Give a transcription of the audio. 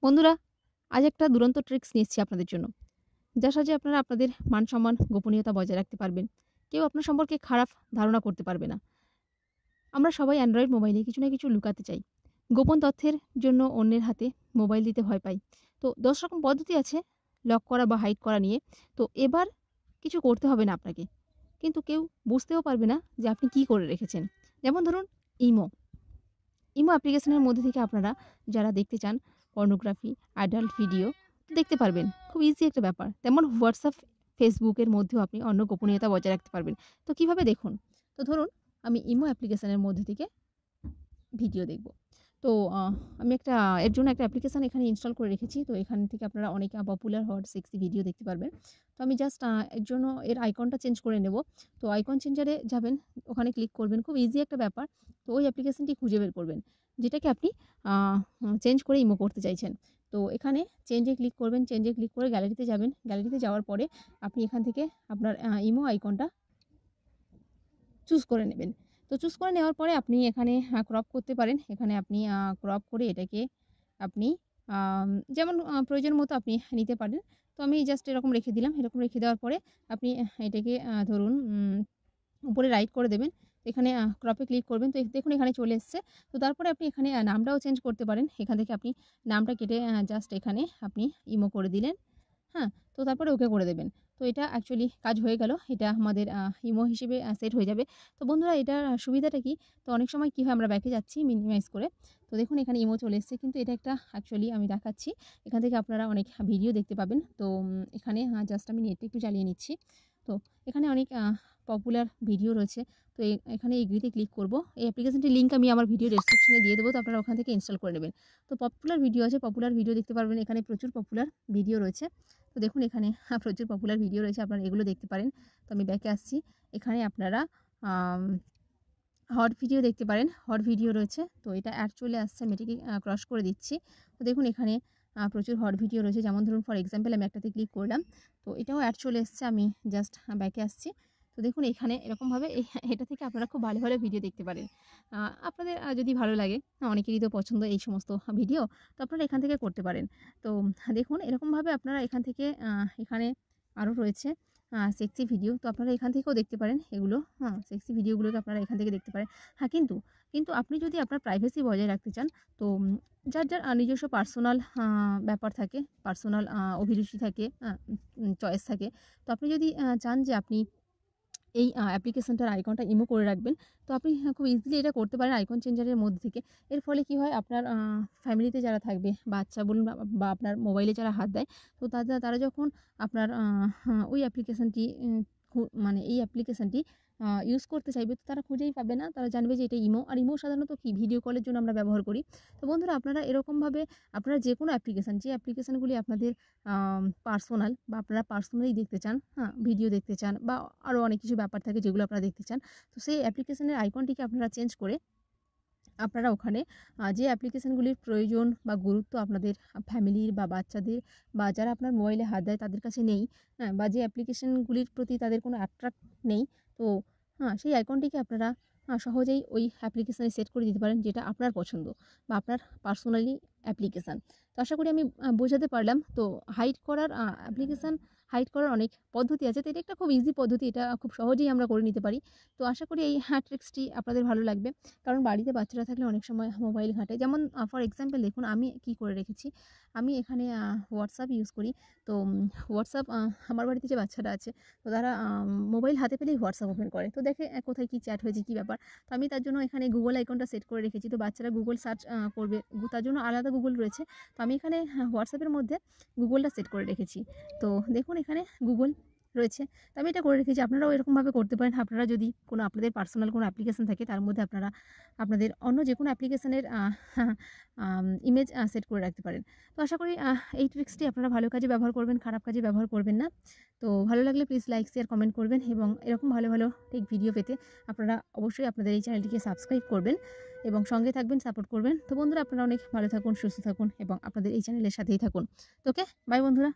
বন্ধুরা, আজ একটা দুরন্ত ট্রিক্স নিয়ে এসেছি আপনাদের জন্য। যার সাহায্যে আপনারা আপনাদের মান-সম্মান, গোপনীয়তা বজায় রাখতে পারবেন। কেউ আপনার সম্পর্কে খারাপ ধারণা করতে পারবে না। আমরা সবাই অ্যান্ড্রয়েড মোবাইলে কিছু না কিছু লুকাতে চাই। গোপন তথ্যের জন্য অন্যের হাতে মোবাইল দিতে ভয় পাই। তো ১০ রকম পদ্ধতি আছে লক করা বা হাইড করা নিয়ে। তো এবার কিছু করতে হবে না আপনাকে। কিন্তু কেউ বুঝতেও পারবে না যে আপনি কি করে রেখেছেন। যেমন ধরুন ইমো। ইমো অ্যাপ্লিকেশনের মধ্যে থেকে আপনারা যারা দেখতে চান পর্নোগ্রাফি, অ্যাডাল্ট ভিডিও দেখতে পারবেন। খুব ইজি একটা ব্যাপার। তেমন WhatsApp, Facebook এর মধ্যেও আপনি অন্য গোপনীয়তা বজায় রাখতে পারবেন। তো কিভাবে দেখুন? তো ধরুন আমি ইমো অ্যাপ্লিকেশনের মধ্যে থেকে ভিডিও দেখব। তো আ আমি এর জন্য একটা অ্যাপ্লিকেশন এখানে ইনস্টল করে রেখেছি। তো এখান থেকে আপনারা অনেক পপুলার হট সেক্সি ভিডিও দেখতে পারবেন। তো আমি জাস্ট এর জন্য এর আইকনটা চেঞ্জ করে নেব। তো আইকন চেঞ্জারে যাবেন, ওখানে ক্লিক করবেন। খুব ইজি একটা ব্যাপার। তো ওই অ্যাপ্লিকেশনটি খুঁজে বের করবেন, যেটাকে আপনি আ চেঞ্জ করে ইমো করতে চাইছেন। তো এখানে চেঞ্জে ক্লিক করবেন। চেঞ্জে ক্লিক করে গ্যালারিতে যাবেন। গ্যালারিতে যাওয়ার পরে আপনি এখান থেকে আপনার ইমো আইকনটা চুজ করে নেবেন। তো চুজ করে নেওয়ার পরে আপনি এখানে ক্রপ করতে পারেন। এখানে আপনি ক্রপ করে এটাকে আপনি যেমন প্রয়োজন মতো আপনি নিতে পারেন। তো আমি জাস্ট এরকম রেখে দিলাম। এরকম রেখে দেওয়ার পরে আপনি এটাকে ধরুন উপরে রাইট করে দেবেন। এখানে ক্রপে ক্লিক করবেন। তো দেখুন এখানে চলে এসছে। তো তারপরে আপনি এখানে নামটাও চেঞ্জ করতে পারেন। এখান থেকে আপনি নামটা কেটে জাস্ট এখানে আপনি ইমো করে দিলেন। হ্যাঁ? তো তারপরে ওকে করে দেবেন। তো এটা অ্যাকচুয়ালি কাজ হয়ে গেল। এটা আমাদের ইমো হিসেবে সেট হয়ে যাবে। তো বন্ধুরা এটার সুবিধাটা কি? তো অনেক সময় কি হয় আমরা ব্যাকে যাচ্ছি মিনিমাইজ করে। তো দেখুন এখানে ইমো চলে এসছে। কিন্তু এটা একটা অ্যাকচুয়ালি আমি দেখাচ্ছি। এখান থেকে আপনারা অনেক ভিডিও দেখতে পাবেন। তো এখানে জাস্ট আমি নেটটা একটু চালিয়ে নিচ্ছি। তো এখানে অনেক পপুলার ভিডিও রয়েছে। তো এখানে এগ্রিতে ক্লিক করব। এই অ্যাপ্লিকেশনটির লিংক আমি আমার ভিডিও ডেসক্রিপশনে দিয়ে দেবো। তো আপনারা ওখান থেকে ইনস্টল করে নেবেন। তো পপুলার ভিডিও আছে, পপুলার ভিডিও দেখতে পারবেন। এখানে প্রচুর পপুলার ভিডিও রয়েছে। তো দেখুন এখানে প্রচুর পপুলার ভিডিও রয়েছে, আপনারা এগুলো দেখতে পারেন। তো আমি ব্যাকে আসছি। এখানে আপনারা আম হট ভিডিও দেখতে পারেন। হট ভিডিও রয়েছে। তো এটা অ্যাড চলে আসছে, আমি এটাকে ক্রস করে দিচ্ছি। তো দেখুন এখানে প্রচুর হট ভিডিও রয়েছে। যেমন ধরুন ফর এক্সাম্পল আমি একটাতে ক্লিক করলাম। তো এটাও অ্যাড চলে এসছে। আমি জাস্ট ব্যাকে আসছি। তো দেখুন এখানে এরকমভাবে এটা থেকে আপনারা খুব ভালো, ভালো ভিডিও দেখতে পারেন। আপনাদের যদি ভালো লাগে, অনেকেরই তো পছন্দ এই সমস্ত ভিডিও। তো আপনারা এখান থেকে করতে পারেন। তো দেখুন এরকমভাবে আপনারা এখান থেকে এখানে আরও রয়েছে সেক্সি ভিডিও। তো আপনারা এখান থেকেও দেখতে পারেন এগুলো। সেক্সি ভিডিওগুলোকে আপনারা এখান থেকে দেখতে পারেন। হ্যাঁ, কিন্তু আপনি যদি আপনার প্রাইভেসি বজায় রাখতে চান, তো যার নিজস্ব পার্সোনাল ব্যাপার থাকে, পার্সোনাল অভিরুচি থাকে, চয়েস থাকে। তো আপনি যদি চান যে আপনি এই অ্যাপ্লিকেশনটার আইকনটা ইমো করে রাখবেন। তো আপনি খুব ইজিলি এটা করতে পারেন আইকন চেঞ্জারের মধ্যে থেকে। এর ফলে কি হয়, আপনার ফ্যামিলিতে যারা থাকবে, বাচ্চা বলুন বা আপনার মোবাইলে যারা হাত দেয়, তো তারা যখন আপনার ওই অ্যাপ্লিকেশনটি মানে এই অ্যাপ্লিকেশনটি ইউজ করতে চাইবে, তো তারা খুঁজেই পাবে না। তারা জানবে যে এটা ইমো। আর ইমো সাধারণত কি ভিডিও কলের জন্য আমরা ব্যবহার করি। তো বন্ধুরা আপনারা এরকমভাবে আপনারা যেকোনো অ্যাপ্লিকেশন, যে অ্যাপ্লিকেশনগুলি আপনাদের পার্সোনাল বা আপনারা পার্সোনালি দেখতে চান, ভিডিও দেখতে চান বা আরও অনেক কিছু ব্যাপার থাকে যেগুলো আপনারা দেখতে চান। তো সেই অ্যাপ্লিকেশনের আইকনটিকে আপনারা চেঞ্জ করে আপনারা ওখানে যে অ্যাপ্লিকেশনগুলির প্রয়োজন বা গুরুত্ব আপনাদের ফ্যামিলির বা বাচ্চাদের বা যারা আপনার মোবাইলে হাত দেয় তাদের কাছে নেই, বা যে অ্যাপ্লিকেশনগুলির প্রতি তাদের কোনো অ্যাট্রাক্ট নেই, তো সেই আইকনটিকে আপনারা সহজেই ওই অ্যাপ্লিকেশনে সেট করে দিতে পারেন, যেটা আপনার পছন্দ বা আপনার পার্সোনালি অ্যাপ্লিকেশান। তো আশা করি আমি বোঝাতে পারলাম। তো অ্যাপ্লিকেশান হাইড করার অনেক পদ্ধতি আছে। তো এটা একটা খুব ইজি পদ্ধতি। এটা খুব সহজেই আমরা করে নিতে পারি। তো আশা করি এই ট্রিক্সটি আপনাদের ভালো লাগবে। কারণ বাড়িতে বাচ্চারা থাকলে অনেক সময় মোবাইল ঘাঁটে। যেমন ফর এক্সাম্পল দেখুন আমি কি করে রেখেছি। আমি এখানে WhatsApp ইউজ করি। তো WhatsApp আমার বাড়িতে যে বাচ্চারা আছে, তো তারা মোবাইল হাতে পেলেই WhatsApp ওপেন করে। তো দেখে কোথায় কি চ্যাট হয়েছে, কি ব্যাপার। তো আমি তার জন্য এখানে Google আইকনটা সেট করে রেখেছি। তো বাচ্চারা Google সার্চ করবে। তার জন্য আলাদা Google রয়েছে। তো আমি এখানে WhatsApp এর মধ্যে Googleটা সেট করে রেখেছি। তো দেখুন এখানে Google রয়েছে। তো আমি এটা করে রেখেছি। আপনারাও এরকমভাবে করতে পারেন। আপনারা যদি কোনো আপনাদের পার্সোনাল কোনো অ্যাপ্লিকেশন থাকে, তার মধ্যে আপনারা আপনাদের অন্য যেকোনো অ্যাপ্লিকেশনের ইমেজ সেট করে রাখতে পারেন। তো আশা করি এই ট্রিক্সটি আপনারা ভালো কাজে ব্যবহার করবেন, খারাপ কাজে ব্যবহার করবেন না। তো ভালো লাগলে প্লিজ লাইক, শেয়ার, কমেন্ট করবেন এবং এরকম ভালো, ভালো টেক ভিডিও পেতে আপনারা অবশ্যই আপনাদের এই চ্যানেলটিকে সাবস্ক্রাইব করবেন এবং সঙ্গে থাকবেন, সাপোর্ট করবেন। তো বন্ধুরা আপনারা অনেক ভালো থাকুন, সুস্থ থাকুন এবং আপনাদের এই চ্যানেলের সাথেই থাকুন। তো ওকে, বাই বন্ধুরা।